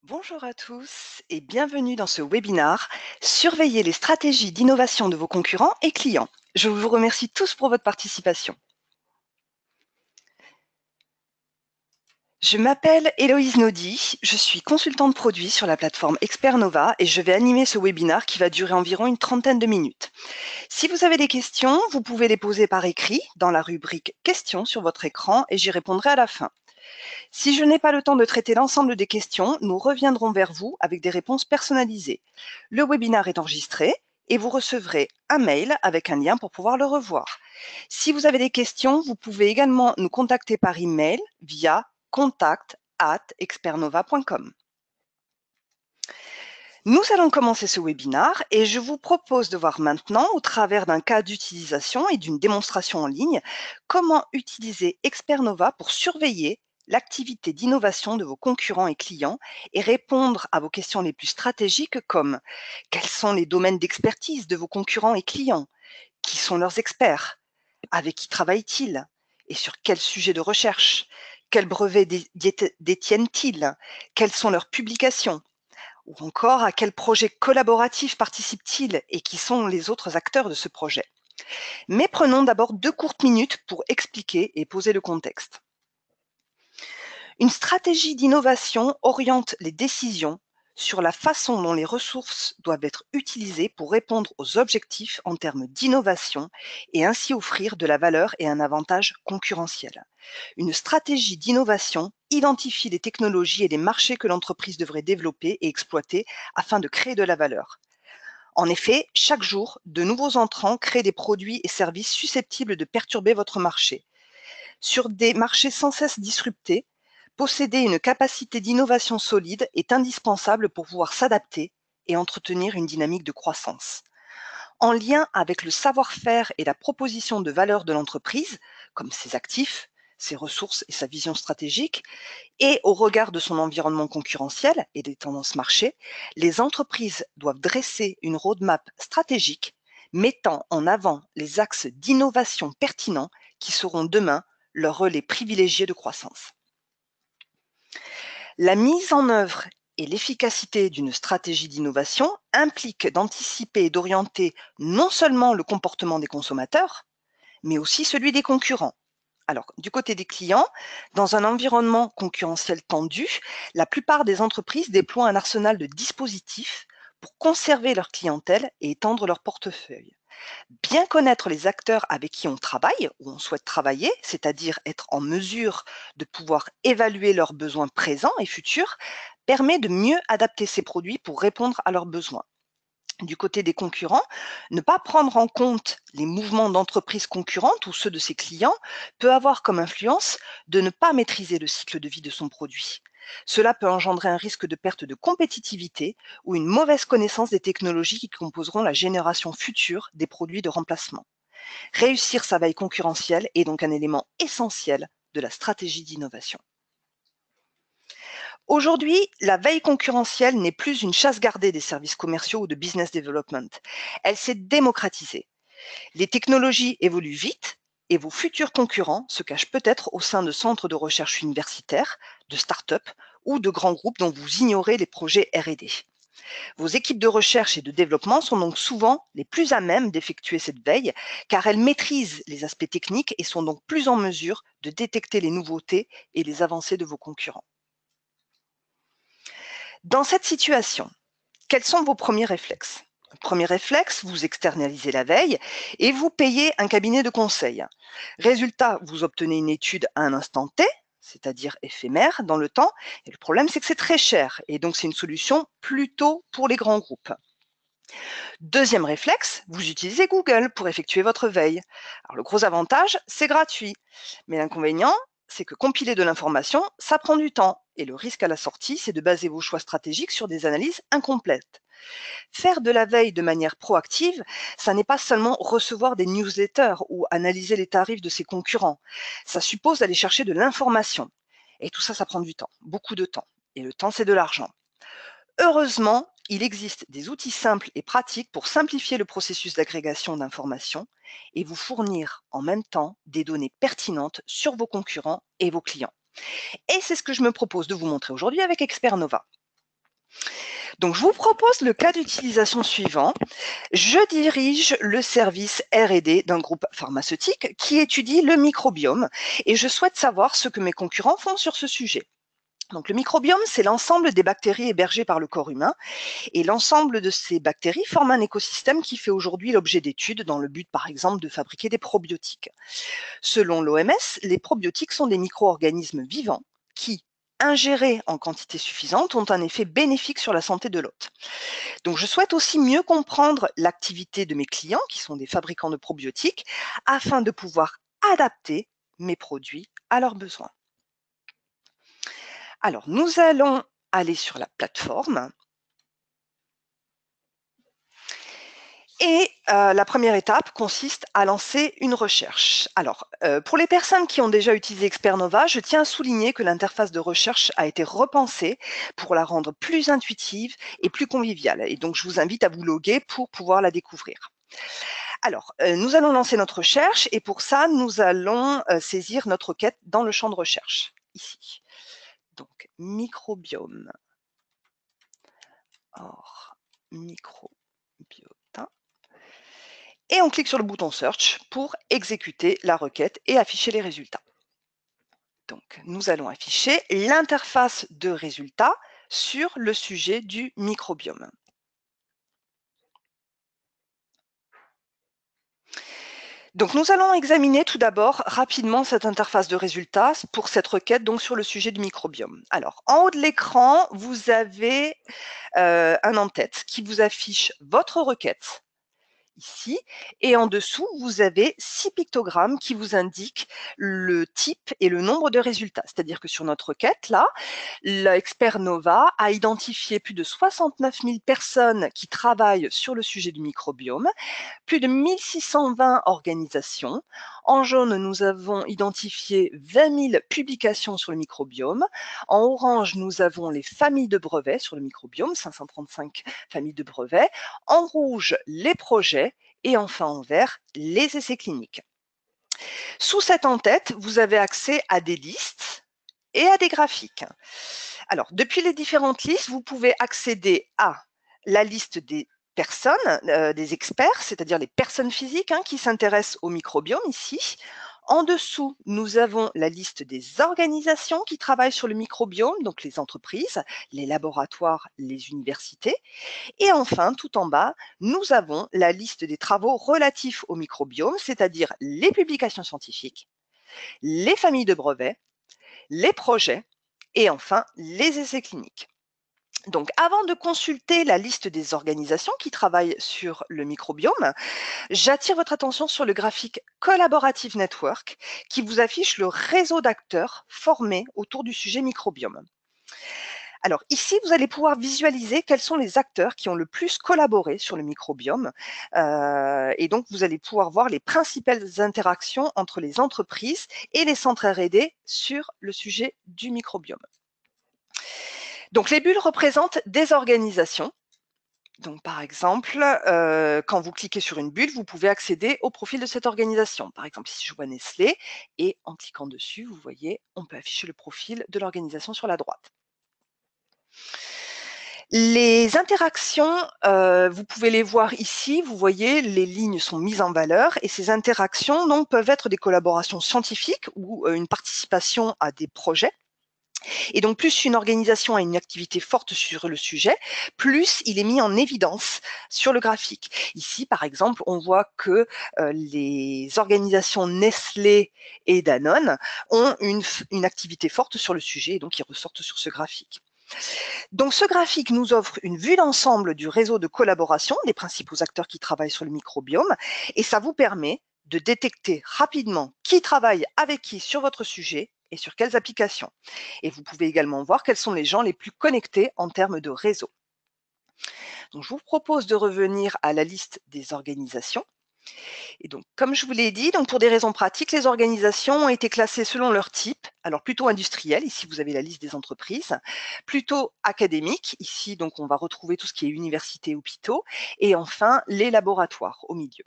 Bonjour à tous et bienvenue dans ce webinaire Surveiller les stratégies d'innovation de vos concurrents et clients. Je vous remercie tous pour votre participation. Je m'appelle Héloïse Naudy, je suis consultante produit sur la plateforme Expert Nova et je vais animer ce webinaire qui va durer environ une trentaine de minutes. Si vous avez des questions, vous pouvez les poser par écrit dans la rubrique questions sur votre écran et j'y répondrai à la fin. Si je n'ai pas le temps de traiter l'ensemble des questions, nous reviendrons vers vous avec des réponses personnalisées. Le webinaire est enregistré et vous recevrez un mail avec un lien pour pouvoir le revoir. Si vous avez des questions, vous pouvez également nous contacter par email via contact@expertnova.com. Nous allons commencer ce webinaire et je vous propose de voir maintenant, au travers d'un cas d'utilisation et d'une démonstration en ligne, comment utiliser Expernova pour surveiller l'activité d'innovation de vos concurrents et clients et répondre à vos questions les plus stratégiques comme quels sont les domaines d'expertise de vos concurrents et clients, qui sont leurs experts, avec qui travaillent-ils et sur quel sujet de recherche, quels brevets détiennent-ils, quelles sont leurs publications, ou encore, à quel projet collaboratif participe-t-il et qui sont les autres acteurs de ce projet? Mais prenons d'abord 2 courtes minutes pour expliquer et poser le contexte. Une stratégie d'innovation oriente les décisions sur la façon dont les ressources doivent être utilisées pour répondre aux objectifs en termes d'innovation et ainsi offrir de la valeur et un avantage concurrentiel. Une stratégie d'innovation identifie les technologies et les marchés que l'entreprise devrait développer et exploiter afin de créer de la valeur. En effet, chaque jour, de nouveaux entrants créent des produits et services susceptibles de perturber votre marché. Sur des marchés sans cesse disruptés, posséder une capacité d'innovation solide est indispensable pour pouvoir s'adapter et entretenir une dynamique de croissance. En lien avec le savoir-faire et la proposition de valeur de l'entreprise, comme ses actifs, ses ressources et sa vision stratégique, et au regard de son environnement concurrentiel et des tendances marché, les entreprises doivent dresser une roadmap stratégique mettant en avant les axes d'innovation pertinents qui seront demain leur relais privilégié de croissance. La mise en œuvre et l'efficacité d'une stratégie d'innovation implique d'anticiper et d'orienter non seulement le comportement des consommateurs, mais aussi celui des concurrents. Alors, du côté des clients, dans un environnement concurrentiel tendu, la plupart des entreprises déploient un arsenal de dispositifs pour conserver leur clientèle et étendre leur portefeuille. Bien connaître les acteurs avec qui on travaille ou on souhaite travailler, c'est-à-dire être en mesure de pouvoir évaluer leurs besoins présents et futurs, permet de mieux adapter ces produits pour répondre à leurs besoins. Du côté des concurrents, ne pas prendre en compte les mouvements d'entreprises concurrentes ou ceux de ses clients peut avoir comme influence de ne pas maîtriser le cycle de vie de son produit. Cela peut engendrer un risque de perte de compétitivité ou une mauvaise connaissance des technologies qui composeront la génération future des produits de remplacement. Réussir sa veille concurrentielle est donc un élément essentiel de la stratégie d'innovation. Aujourd'hui, la veille concurrentielle n'est plus une chasse gardée des services commerciaux ou de business development. Elle s'est démocratisée. Les technologies évoluent vite et vos futurs concurrents se cachent peut-être au sein de centres de recherche universitaires, de start-up ou de grands groupes dont vous ignorez les projets R&D. Vos équipes de recherche et de développement sont donc souvent les plus à même d'effectuer cette veille car elles maîtrisent les aspects techniques et sont donc plus en mesure de détecter les nouveautés et les avancées de vos concurrents. Dans cette situation, quels sont vos premiers réflexes? Premier réflexe, vous externalisez la veille et vous payez un cabinet de conseil. Résultat, vous obtenez une étude à un instant T, c'est-à-dire éphémère dans le temps, et le problème c'est que c'est très cher et donc c'est une solution plutôt pour les grands groupes. Deuxième réflexe, vous utilisez Google pour effectuer votre veille. Alors le gros avantage, c'est gratuit, mais l'inconvénient, c'est que compiler de l'information, ça prend du temps et le risque à la sortie, c'est de baser vos choix stratégiques sur des analyses incomplètes. Faire de la veille de manière proactive, ça n'est pas seulement recevoir des newsletters ou analyser les tarifs de ses concurrents. Ça suppose d'aller chercher de l'information. Et tout ça, ça prend du temps, beaucoup de temps. Et le temps, c'est de l'argent. Heureusement, il existe des outils simples et pratiques pour simplifier le processus d'agrégation d'informations et vous fournir en même temps des données pertinentes sur vos concurrents et vos clients. Et c'est ce que je me propose de vous montrer aujourd'hui avec Expert Nova. Donc, je vous propose le cas d'utilisation suivant. Je dirige le service R&D d'un groupe pharmaceutique qui étudie le microbiome et je souhaite savoir ce que mes concurrents font sur ce sujet. Donc, le microbiome, c'est l'ensemble des bactéries hébergées par le corps humain et l'ensemble de ces bactéries forment un écosystème qui fait aujourd'hui l'objet d'études dans le but, par exemple, de fabriquer des probiotiques. Selon l'OMS, les probiotiques sont des micro-organismes vivants qui, ingérés en quantité suffisante, ont un effet bénéfique sur la santé de l'hôte. Donc, je souhaite aussi mieux comprendre l'activité de mes clients, qui sont des fabricants de probiotiques, afin de pouvoir adapter mes produits à leurs besoins. Alors, nous allons aller sur la plateforme. Et la première étape consiste à lancer une recherche. Alors, pour les personnes qui ont déjà utilisé Expernova, je tiens à souligner que l'interface de recherche a été repensée pour la rendre plus intuitive et plus conviviale. Et donc, je vous invite à vous loguer pour pouvoir la découvrir. Alors, nous allons lancer notre recherche et pour ça, nous allons saisir notre requête dans le champ de recherche, ici. Donc, microbiome. Or, microbiota. Et on clique sur le bouton Search pour exécuter la requête et afficher les résultats. Donc, nous allons afficher l'interface de résultats sur le sujet du microbiome. Donc, nous allons examiner tout d'abord rapidement cette interface de résultats pour cette requête donc sur le sujet du microbiome. Alors, en haut de l'écran, vous avez un en-tête qui vous affiche votre requête ici. Et en dessous, vous avez 6 pictogrammes qui vous indiquent le type et le nombre de résultats. C'est-à-dire que sur notre requête, là, l'expert Nova a identifié plus de 69 000 personnes qui travaillent sur le sujet du microbiome, plus de 1620 organisations. En jaune, nous avons identifié 20 000 publications sur le microbiome. En orange, nous avons les familles de brevets sur le microbiome, 535 familles de brevets. En rouge, les projets. Et enfin, en vert, les essais cliniques. Sous cette en-tête, vous avez accès à des listes et à des graphiques. Alors, depuis les différentes listes, vous pouvez accéder à la liste des personnes, des experts, c'est-à-dire les personnes physiques qui s'intéressent au microbiome ici. En dessous, nous avons la liste des organisations qui travaillent sur le microbiome, donc les entreprises, les laboratoires, les universités. Et enfin, tout en bas, nous avons la liste des travaux relatifs au microbiome, c'est-à-dire les publications scientifiques, les familles de brevets, les projets et enfin les essais cliniques. Donc, avant de consulter la liste des organisations qui travaillent sur le microbiome, j'attire votre attention sur le graphique Collaborative Network qui vous affiche le réseau d'acteurs formés autour du sujet microbiome. Alors ici, vous allez pouvoir visualiser quels sont les acteurs qui ont le plus collaboré sur le microbiome. Et donc, vous allez pouvoir voir les principales interactions entre les entreprises et les centres R&D sur le sujet du microbiome. Donc, les bulles représentent des organisations. Donc, par exemple, quand vous cliquez sur une bulle, vous pouvez accéder au profil de cette organisation. Par exemple, ici, je vois Nestlé et en cliquant dessus, vous voyez, on peut afficher le profil de l'organisation sur la droite. Les interactions, vous pouvez les voir ici. Vous voyez, les lignes sont mises en valeur et ces interactions donc, peuvent être des collaborations scientifiques ou une participation à des projets. Et donc, plus une organisation a une activité forte sur le sujet, plus il est mis en évidence sur le graphique. Ici, par exemple, on voit que les organisations Nestlé et Danone ont une activité forte sur le sujet et donc ils ressortent sur ce graphique. Donc, ce graphique nous offre une vue d'ensemble du réseau de collaboration des principaux acteurs qui travaillent sur le microbiome et ça vous permet de détecter rapidement qui travaille avec qui sur votre sujet et sur quelles applications. Et vous pouvez également voir quels sont les gens les plus connectés en termes de réseau. Donc, je vous propose de revenir à la liste des organisations. Et donc, comme je vous l'ai dit, donc pour des raisons pratiques, les organisations ont été classées selon leur type. Alors, plutôt industriel, ici vous avez la liste des entreprises, plutôt académique, ici donc on va retrouver tout ce qui est université, hôpitaux, et enfin les laboratoires au milieu.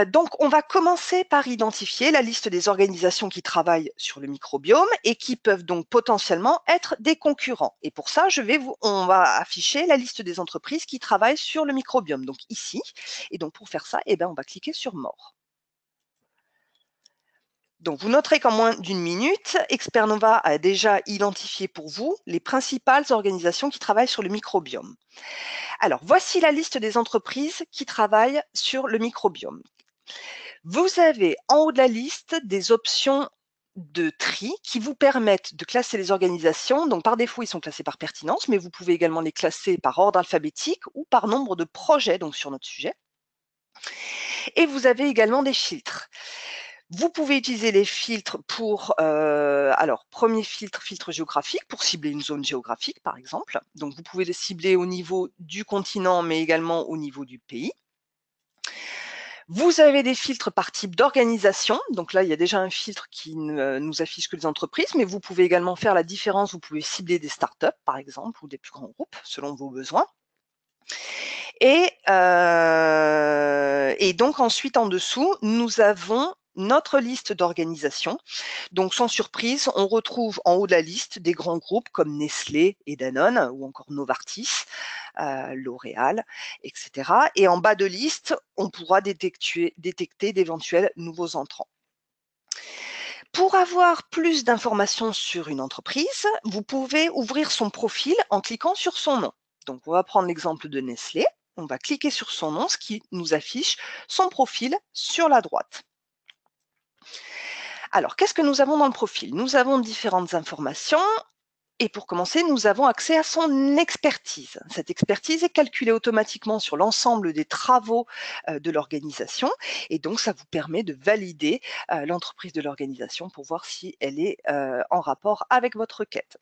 Donc, on va commencer par identifier la liste des organisations qui travaillent sur le microbiome et qui peuvent donc potentiellement être des concurrents. Et pour ça, on va afficher la liste des entreprises qui travaillent sur le microbiome, donc ici. Et donc, pour faire ça, eh ben, on va cliquer sur More. Donc, vous noterez qu'en moins d'une minute, Expernova a déjà identifié pour vous les principales organisations qui travaillent sur le microbiome. Alors, voici la liste des entreprises qui travaillent sur le microbiome. Vous avez en haut de la liste des options de tri qui vous permettent de classer les organisations. Donc, par défaut, ils sont classés par pertinence, mais vous pouvez également les classer par ordre alphabétique ou par nombre de projets donc sur notre sujet. Et vous avez également des filtres. Vous pouvez utiliser les filtres pour, alors, premier filtre, filtre géographique, pour cibler une zone géographique, par exemple. Donc, vous pouvez les cibler au niveau du continent, mais également au niveau du pays. Vous avez des filtres par type d'organisation. Donc là, il y a déjà un filtre qui ne nous affiche que les entreprises, mais vous pouvez également faire la différence. Vous pouvez cibler des startups, par exemple, ou des plus grands groupes, selon vos besoins. Et donc ensuite, en dessous, nous avons notre liste d'organisations. Donc sans surprise, on retrouve en haut de la liste des grands groupes comme Nestlé et Danone ou encore Novartis, L'Oréal, etc. Et en bas de liste, on pourra détecter d'éventuels nouveaux entrants. Pour avoir plus d'informations sur une entreprise, vous pouvez ouvrir son profil en cliquant sur son nom. Donc on va prendre l'exemple de Nestlé. On va cliquer sur son nom, ce qui nous affiche son profil sur la droite. Alors, qu'est-ce que nous avons dans le profil? Nous avons différentes informations et pour commencer, nous avons accès à son expertise. Cette expertise est calculée automatiquement sur l'ensemble des travaux de l'organisation et donc ça vous permet de valider l'entreprise de l'organisation pour voir si elle est en rapport avec votre requête.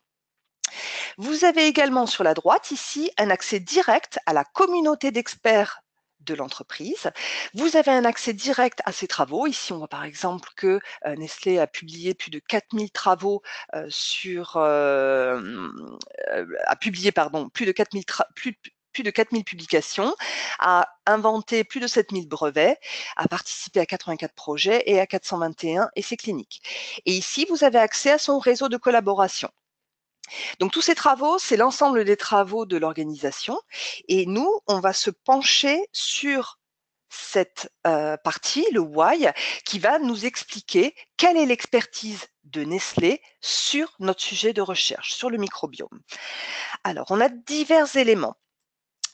Vous avez également sur la droite ici un accès direct à la communauté d'experts de l'entreprise. Vous avez un accès direct à ces travaux. Ici, on voit par exemple que Nestlé a publié plus de 4000 travaux a publié plus de 4000 plus de 4000 publications, a inventé plus de 7000 brevets, a participé à 84 projets et à 421 essais cliniques. Et ici, vous avez accès à son réseau de collaboration. Donc tous ces travaux, c'est l'ensemble des travaux de l'organisation et nous, on va se pencher sur cette partie, le why, qui va nous expliquer quelle est l'expertise de Nestlé sur notre sujet de recherche, sur le microbiome. Alors, on a divers éléments.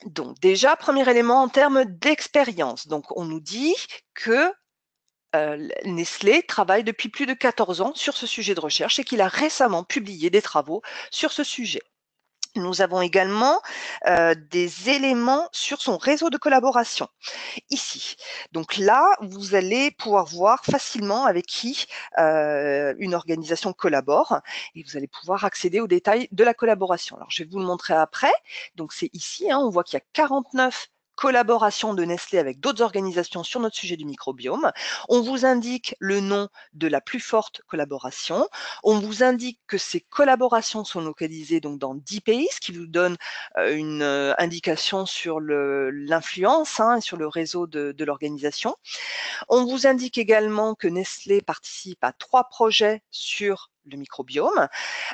Donc déjà, premier élément en termes d'expérience. Donc on nous dit que Nestlé travaille depuis plus de 14 ans sur ce sujet de recherche et qu'il a récemment publié des travaux sur ce sujet. Nous avons également des éléments sur son réseau de collaboration, ici. Donc là, vous allez pouvoir voir facilement avec qui une organisation collabore et vous allez pouvoir accéder aux détails de la collaboration. Alors, je vais vous le montrer après. Donc, c'est ici, on voit qu'il y a 49 collaboration de Nestlé avec d'autres organisations sur notre sujet du microbiome. On vous indique le nom de la plus forte collaboration. On vous indique que ces collaborations sont localisées donc dans 10 pays, ce qui vous donne une indication sur l'influence sur le réseau de l'organisation. On vous indique également que Nestlé participe à 3 projets sur le microbiome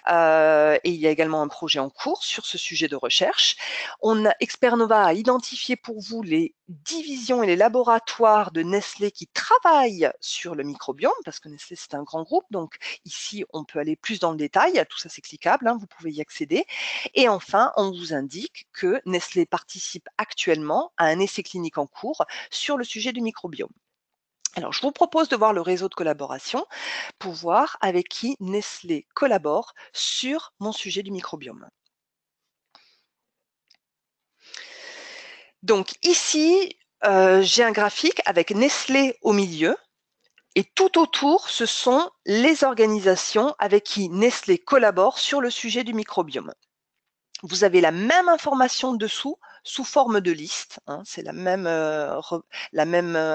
et il y a également un projet en cours sur ce sujet de recherche. Expernova a identifié pour vous les divisions et les laboratoires de Nestlé qui travaillent sur le microbiome, parce que Nestlé c'est un grand groupe, donc ici on peut aller plus dans le détail, tout ça c'est cliquable, vous pouvez y accéder. Et enfin, on vous indique que Nestlé participe actuellement à un essai clinique en cours sur le sujet du microbiome. Alors, je vous propose de voir le réseau de collaboration pour voir avec qui Nestlé collabore sur mon sujet du microbiome. Donc ici, j'ai un graphique avec Nestlé au milieu et tout autour, ce sont les organisations avec qui Nestlé collabore sur le sujet du microbiome. Vous avez la même information dessous, sous forme de liste, hein, c'est la même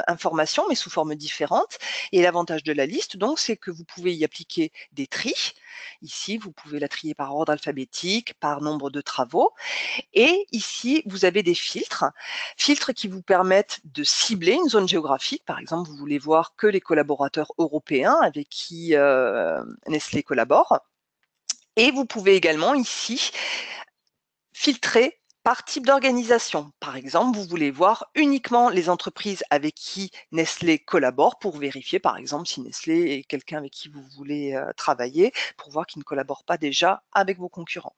information, mais sous forme différente. Et l'avantage de la liste, donc, c'est que vous pouvez y appliquer des tris. Ici, vous pouvez la trier par ordre alphabétique, par nombre de travaux. Et ici, vous avez des filtres qui vous permettent de cibler une zone géographique. Par exemple, vous voulez voir que les collaborateurs européens avec qui Nestlé collabore. Et vous pouvez également ici filtrer par type d'organisation. Par exemple, vous voulez voir uniquement les entreprises avec qui Nestlé collabore pour vérifier, par exemple, si Nestlé est quelqu'un avec qui vous voulez travailler, pour voir qu'il ne collabore pas déjà avec vos concurrents.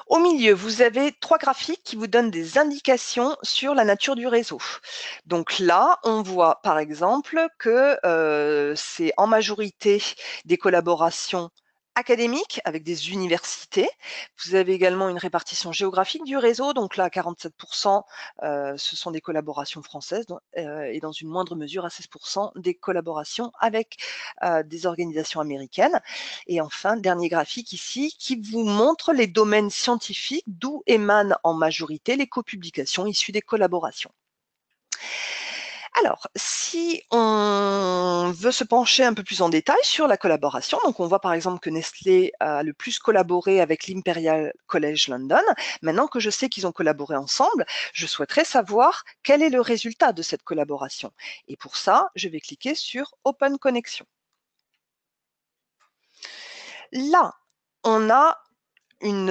Au milieu, vous avez 3 graphiques qui vous donnent des indications sur la nature du réseau. Donc là, on voit par exemple que c'est en majorité des collaborations académiques avec des universités. Vous avez également une répartition géographique du réseau. Donc là, 47 ce sont des collaborations françaises et dans une moindre mesure à 16 des collaborations avec des organisations américaines. Et enfin, dernier graphique ici qui vous montre les domaines scientifiques d'où émanent en majorité les copublications issues des collaborations. Alors, si on veut se pencher un peu plus en détail sur la collaboration, donc on voit par exemple que Nestlé a le plus collaboré avec l'Imperial College London. Maintenant que je sais qu'ils ont collaboré ensemble, je souhaiterais savoir quel est le résultat de cette collaboration. Et pour ça, je vais cliquer sur Open Connection. Là, on a une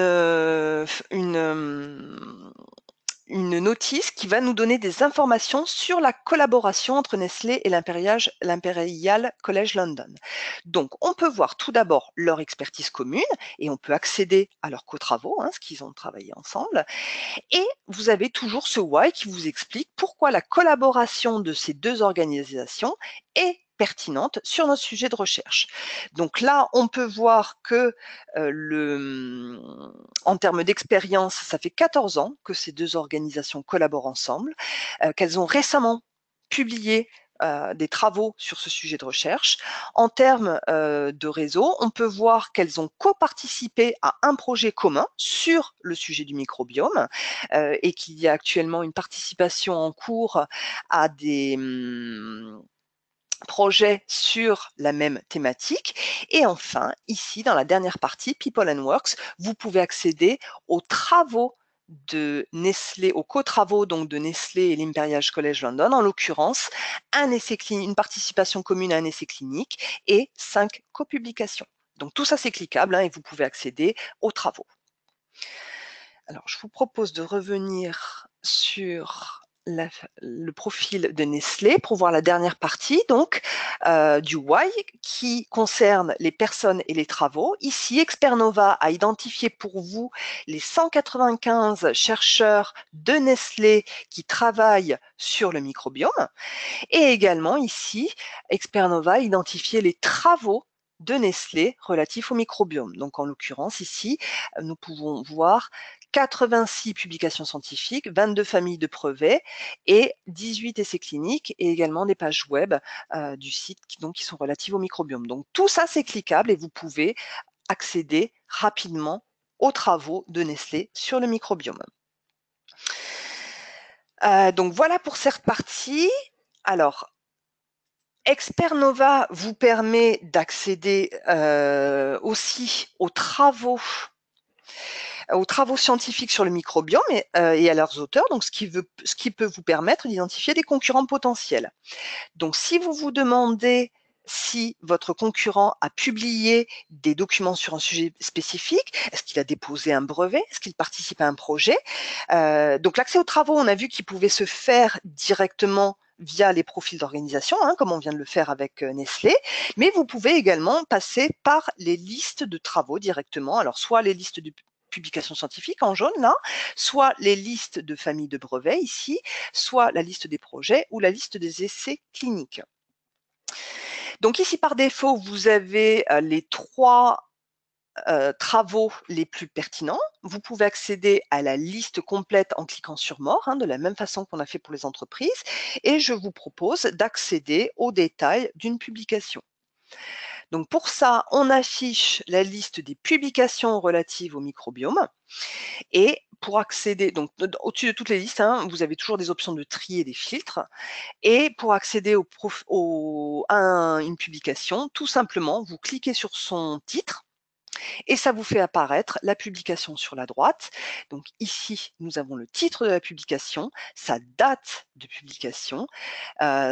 notice qui va nous donner des informations sur la collaboration entre Nestlé et l'Imperial College London. Donc, on peut voir tout d'abord leur expertise commune et on peut accéder à leurs co-travaux, ce qu'ils ont travaillé ensemble. Et vous avez toujours ce why qui vous explique pourquoi la collaboration de ces deux organisations est pertinente sur notre sujet de recherche. Donc là, on peut voir que en termes d'expérience, ça fait 14 ans que ces deux organisations collaborent ensemble, qu'elles ont récemment publié des travaux sur ce sujet de recherche. En termes de réseau, on peut voir qu'elles ont co-participé à un projet commun sur le sujet du microbiome et qu'il y a actuellement une participation en cours à des projets sur la même thématique. Et enfin, ici, dans la dernière partie, People and Works, vous pouvez accéder aux travaux de Nestlé, aux co-travaux donc de Nestlé et l'Imperial College London, en l'occurrence, une participation commune à un essai clinique et 5 copublications. Donc tout ça, c'est cliquable et vous pouvez accéder aux travaux. Alors, je vous propose de revenir sur le profil de Nestlé pour voir la dernière partie donc du why qui concerne les personnes et les travaux. Ici, Expernova a identifié pour vous les 195 chercheurs de Nestlé qui travaillent sur le microbiome. Et également ici, Expernova a identifié les travaux de Nestlé relatifs au microbiome. Donc en l'occurrence ici, nous pouvons voir 86 publications scientifiques, 22 familles de brevets et 18 essais cliniques et également des pages web du site qui sont relatives au microbiome. Donc tout ça, c'est cliquable et vous pouvez accéder rapidement aux travaux de Nestlé sur le microbiome. Donc voilà pour cette partie. Alors, Expernova vous permet d'accéder aussi aux travaux scientifiques sur le microbiome et à leurs auteurs, donc ce qui peut vous permettre d'identifier des concurrents potentiels. Donc, si vous vous demandez si votre concurrent a publié des documents sur un sujet spécifique, est-ce qu'il a déposé un brevet, est-ce qu'il participe à un projet, donc l'accès aux travaux, on a vu qu'il pouvait se faire directement via les profils d'organisation, comme on vient de le faire avec Nestlé, mais vous pouvez également passer par les listes de travaux directement, alors soit les listes de publications scientifiques en jaune là, soit les listes de familles de brevets ici, soit la liste des projets ou la liste des essais cliniques. Donc ici par défaut, vous avez les 3 travaux les plus pertinents. Vous pouvez accéder à la liste complète en cliquant sur More, de la même façon qu'on a fait pour les entreprises. Et je vous propose d'accéder aux détails d'une publication. Donc pour ça, on affiche la liste des publications relatives au microbiome et pour accéder, donc au-dessus de toutes les listes, hein, vous avez toujours des options de tri et des filtres. Et pour accéder à une publication, tout simplement, vous cliquez sur son titre et ça vous fait apparaître la publication sur la droite. Donc ici, nous avons le titre de la publication, sa date de publication,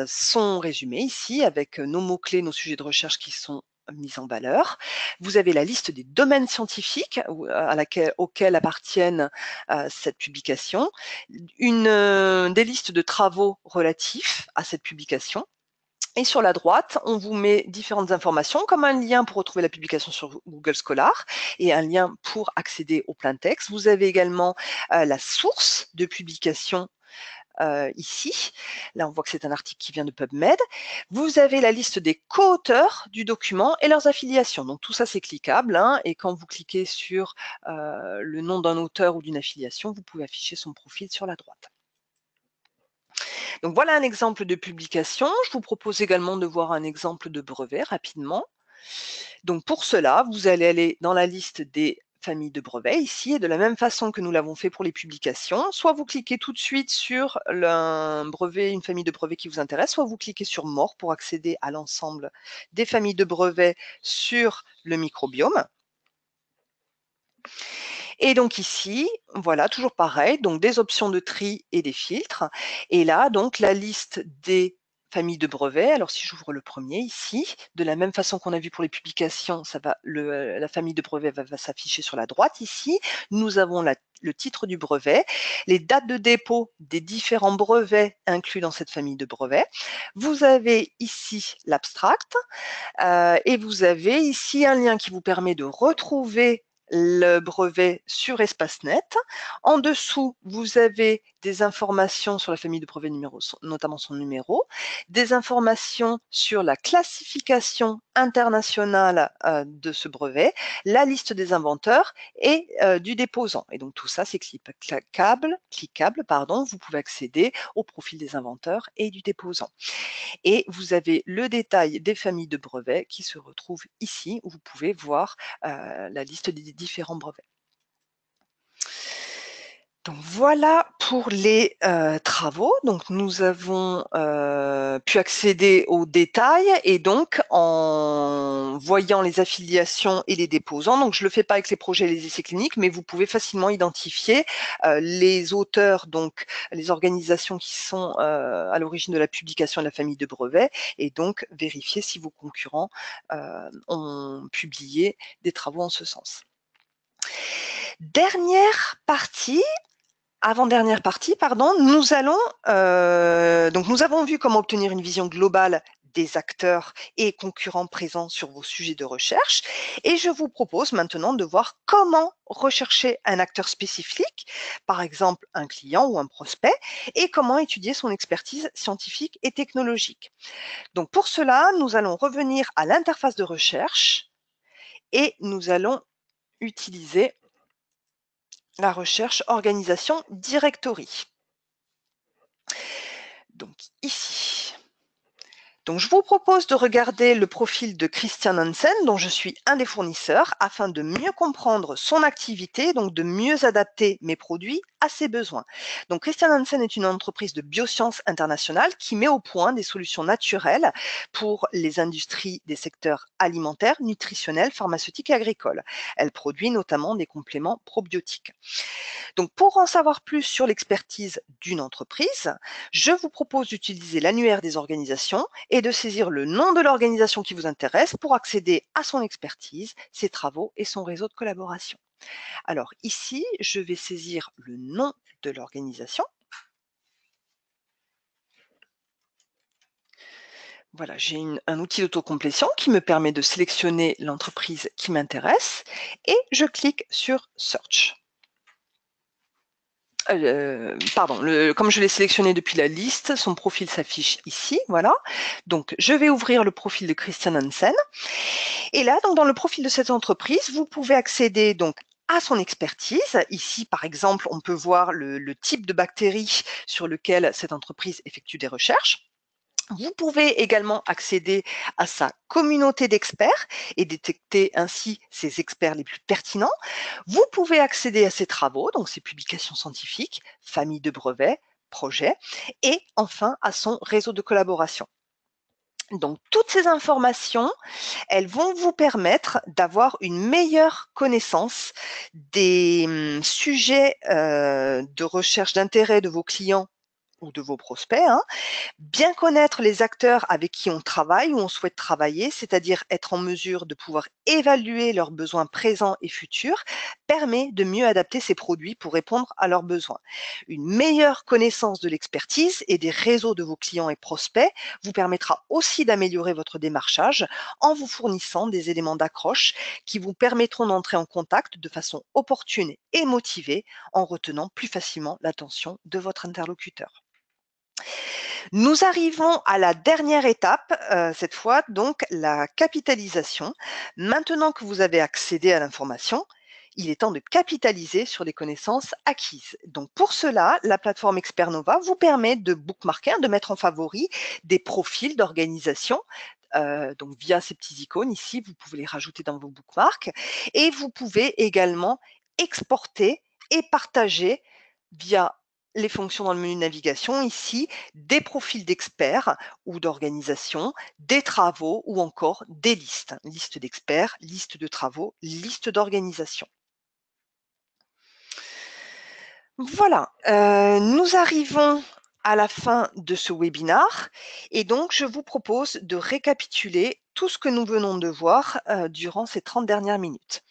son résumé ici avec nos mots-clés, nos sujets de recherche qui sont mis en valeur. Vous avez la liste des domaines scientifiques auxquels appartiennent cette publication, des listes de travaux relatifs à cette publication. Et sur la droite, on vous met différentes informations, comme un lien pour retrouver la publication sur Google Scholar et un lien pour accéder au plein texte. Vous avez également la source de publication ici. Là, on voit que c'est un article qui vient de PubMed. Vous avez la liste des co-auteurs du document et leurs affiliations. Donc, tout ça, c'est cliquable. Hein, et quand vous cliquez sur le nom d'un auteur ou d'une affiliation, vous pouvez afficher son profil sur la droite. Donc, voilà un exemple de publication. Je vous propose également de voir un exemple de brevet rapidement. Donc, pour cela, vous allez aller dans la liste des familles de brevets ici, et de la même façon que nous l'avons fait pour les publications, soit vous cliquez tout de suite sur un brevet, une famille de brevets qui vous intéresse, soit vous cliquez sur More pour accéder à l'ensemble des familles de brevets sur le microbiome. Et donc ici, voilà, toujours pareil, donc des options de tri et des filtres. Et là, donc la liste des familles de brevets. Alors si j'ouvre le premier ici, de la même façon qu'on a vu pour les publications, la famille de brevets va s'afficher sur la droite ici. Nous avons le titre du brevet, les dates de dépôt des différents brevets inclus dans cette famille de brevets. Vous avez ici l'abstract et vous avez ici un lien qui vous permet de retrouver le brevet sur EspaceNet. En dessous, vous avez des informations sur la famille de brevets, notamment son numéro, des informations sur la classification internationale de ce brevet, la liste des inventeurs et du déposant. Et donc tout ça, c'est cliquable, vous pouvez accéder au profil des inventeurs et du déposant. Et vous avez le détail des familles de brevets qui se retrouvent ici, où vous pouvez voir la liste des différents brevets. Donc voilà pour les travaux. Donc nous avons pu accéder aux détails et donc en voyant les affiliations et les déposants, donc je ne le fais pas avec les projets et les essais cliniques, mais vous pouvez facilement identifier les auteurs, donc les organisations qui sont à l'origine de la publication de la famille de brevets et donc vérifier si vos concurrents ont publié des travaux en ce sens. Avant-dernière partie, pardon, nous avons vu comment obtenir une vision globale des acteurs et concurrents présents sur vos sujets de recherche. Et je vous propose maintenant de voir comment rechercher un acteur spécifique, par exemple un client ou un prospect, et comment étudier son expertise scientifique et technologique. Donc pour cela, nous allons revenir à l'interface de recherche et nous allons utiliser la recherche organisation directory. Donc ici. Donc je vous propose de regarder le profil de Christian Hansen, dont je suis un des fournisseurs, afin de mieux comprendre son activité, donc de mieux adapter mes produits à ses besoins. Donc Christian Hansen est une entreprise de biosciences internationale qui met au point des solutions naturelles pour les industries des secteurs alimentaires, nutritionnels, pharmaceutiques et agricoles. Elle produit notamment des compléments probiotiques. Donc, pour en savoir plus sur l'expertise d'une entreprise, je vous propose d'utiliser l'annuaire des organisations et de saisir le nom de l'organisation qui vous intéresse pour accéder à son expertise, ses travaux et son réseau de collaboration. Alors ici, je vais saisir le nom de l'organisation. Voilà, j'ai un outil d'autocomplétion qui me permet de sélectionner l'entreprise qui m'intéresse et je clique sur Search. Comme je l'ai sélectionné depuis la liste, son profil s'affiche ici, voilà. Donc, je vais ouvrir le profil de Christian Hansen. Et là, donc, dans le profil de cette entreprise, vous pouvez accéder donc à son expertise. Ici, par exemple, on peut voir le type de bactéries sur lequel cette entreprise effectue des recherches. Vous pouvez également accéder à sa communauté d'experts et détecter ainsi ses experts les plus pertinents. Vous pouvez accéder à ses travaux, donc ses publications scientifiques, famille de brevets, projets, et enfin à son réseau de collaboration. Donc toutes ces informations, elles vont vous permettre d'avoir une meilleure connaissance des sujets de recherche d'intérêt de vos clients ou de vos prospects, hein. Bien connaître les acteurs avec qui on travaille ou on souhaite travailler, c'est-à-dire être en mesure de pouvoir évaluer leurs besoins présents et futurs, permet de mieux adapter ses produits pour répondre à leurs besoins. Une meilleure connaissance de l'expertise et des réseaux de vos clients et prospects vous permettra aussi d'améliorer votre démarchage en vous fournissant des éléments d'accroche qui vous permettront d'entrer en contact de façon opportune et motivée en retenant plus facilement l'attention de votre interlocuteur. Nous arrivons à la dernière étape, cette fois, donc la capitalisation. Maintenant que vous avez accédé à l'information, il est temps de capitaliser sur les connaissances acquises. Donc pour cela, la plateforme Expernova vous permet de bookmarker, de mettre en favori des profils d'organisation. Donc via ces petits icônes ici, vous pouvez les rajouter dans vos bookmarks et vous pouvez également exporter et partager via les fonctions dans le menu navigation ici, des profils d'experts ou d'organisations, des travaux ou encore des listes. Liste d'experts, liste de travaux, liste d'organisations. Voilà, nous arrivons à la fin de ce webinar et donc je vous propose de récapituler tout ce que nous venons de voir durant ces 30 dernières minutes.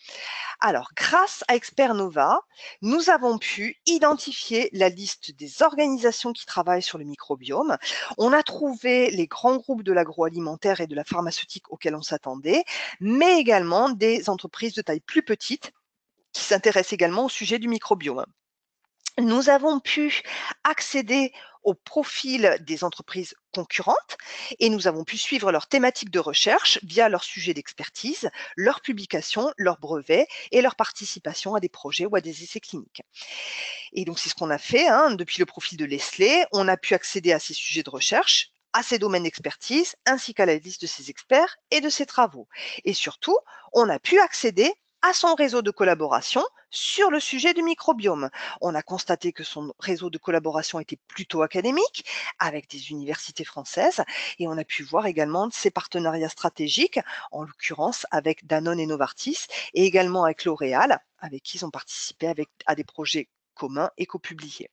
Alors, grâce à Expernova, nous avons pu identifier la liste des organisations qui travaillent sur le microbiome. On a trouvé les grands groupes de l'agroalimentaire et de la pharmaceutique auxquels on s'attendait, mais également des entreprises de taille plus petite qui s'intéressent également au sujet du microbiome. Nous avons pu accéder au profil des entreprises concurrentes et nous avons pu suivre leurs thématiques de recherche via leur sujet d'expertise, leurs publications, leurs brevets et leur participation à des projets ou à des essais cliniques. Et donc c'est ce qu'on a fait, hein, depuis le profil de Leslie, on a pu accéder à ces sujets de recherche, à ses domaines d'expertise, ainsi qu'à la liste de ses experts et de ses travaux. Et surtout, on a pu accéder à son réseau de collaboration sur le sujet du microbiome. On a constaté que son réseau de collaboration était plutôt académique, avec des universités françaises, et on a pu voir également ses partenariats stratégiques, en l'occurrence avec Danone et Novartis, et également avec L'Oréal, avec qui ils ont participé à des projets communs et copubliés.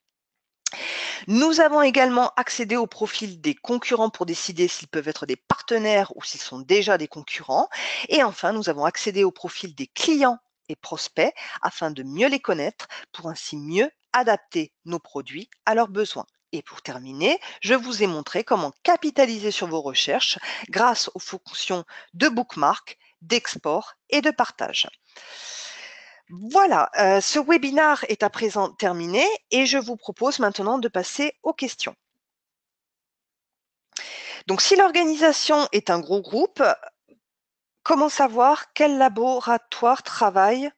Nous avons également accédé au profil des concurrents pour décider s'ils peuvent être des partenaires ou s'ils sont déjà des concurrents. Et enfin, nous avons accédé au profil des clients et prospects afin de mieux les connaître pour ainsi mieux adapter nos produits à leurs besoins. Et pour terminer, je vous ai montré comment capitaliser sur vos recherches grâce aux fonctions de bookmark, d'export et de partage. Voilà, ce webinaire est à présent terminé et je vous propose maintenant de passer aux questions. Donc si l'organisation est un gros groupe, comment savoir quel laboratoire travaille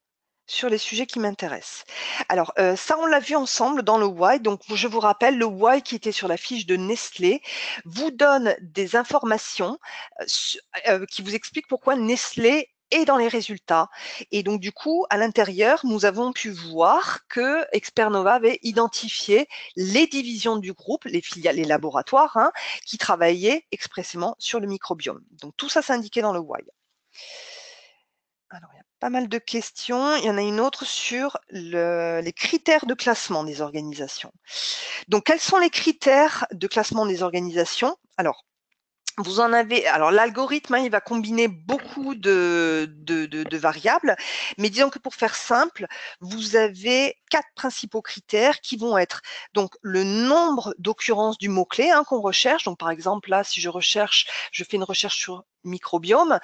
sur les sujets qui m'intéressent? Alors, ça, on l'a vu ensemble dans le why. Donc, je vous rappelle, le why qui était sur la fiche de Nestlé vous donne des informations qui vous expliquent pourquoi Nestlé est dans les résultats. Et donc, du coup, à l'intérieur, nous avons pu voir que Expernova avait identifié les divisions du groupe, les filiales, les laboratoires, hein, qui travaillaient expressément sur le microbiome. Donc, tout ça s'indiquait dans le why. Alors, il y a pas mal de questions. Il y en a une autre sur les critères de classement des organisations. Donc, quels sont les critères de classement des organisations? Alors, vous en avez. Alors, l'algorithme, hein, il va combiner beaucoup de variables, mais disons que pour faire simple, vous avez 4 principaux critères qui vont être donc le nombre d'occurrences du mot-clé, hein, qu'on recherche. Donc, par exemple, là, si je fais une recherche sur microbiome,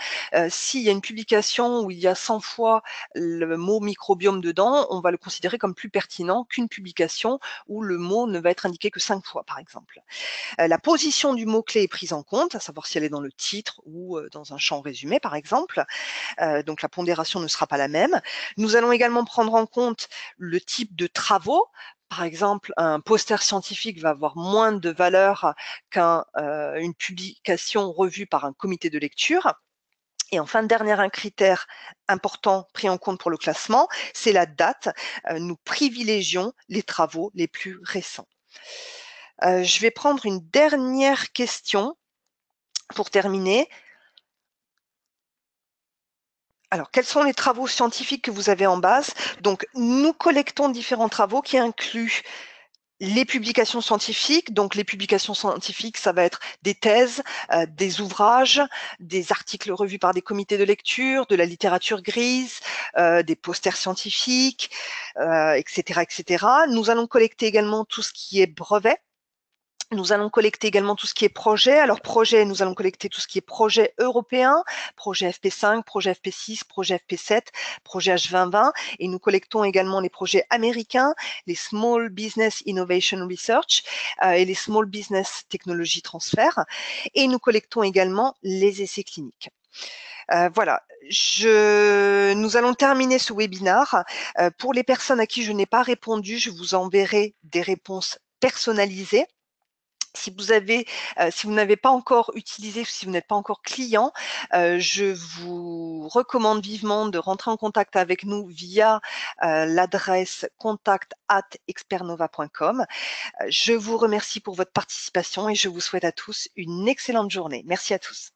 s'il y a une publication où il y a 100 fois le mot microbiome dedans, on va le considérer comme plus pertinent qu'une publication où le mot ne va être indiqué que 5 fois, par exemple. La position du mot-clé est prise en compte, à savoir si elle est dans le titre ou dans un champ résumé, par exemple. Donc la pondération ne sera pas la même. Nous allons également prendre en compte le type de travaux. Par exemple, un poster scientifique va avoir moins de valeur une publication revue par un comité de lecture. Et enfin, dernier un critère important pris en compte pour le classement, c'est la date. Nous privilégions les travaux les plus récents. Je vais prendre une dernière question pour terminer. Alors, quels sont les travaux scientifiques que vous avez en base? Donc, nous collectons différents travaux qui incluent les publications scientifiques. Donc, les publications scientifiques, ça va être des thèses, des ouvrages, des articles revus par des comités de lecture, de la littérature grise, des posters scientifiques, etc., etc. Nous allons collecter également tout ce qui est brevet. Nous allons collecter également tout ce qui est projet. Alors, projet, nous allons collecter tout ce qui est projet européen, projet FP5, projet FP6, projet FP7, projet H2020. Et nous collectons également les projets américains, les Small Business Innovation Research et les Small Business Technology Transfer. Et nous collectons également les essais cliniques. Voilà, nous allons terminer ce webinaire. Pour les personnes à qui je n'ai pas répondu, je vous enverrai des réponses personnalisées. Si si vous n'avez pas encore utilisé, si vous n'êtes pas encore client, je vous recommande vivement de rentrer en contact avec nous via l'adresse contact@expernova.com. Je vous remercie pour votre participation et je vous souhaite à tous une excellente journée. Merci à tous.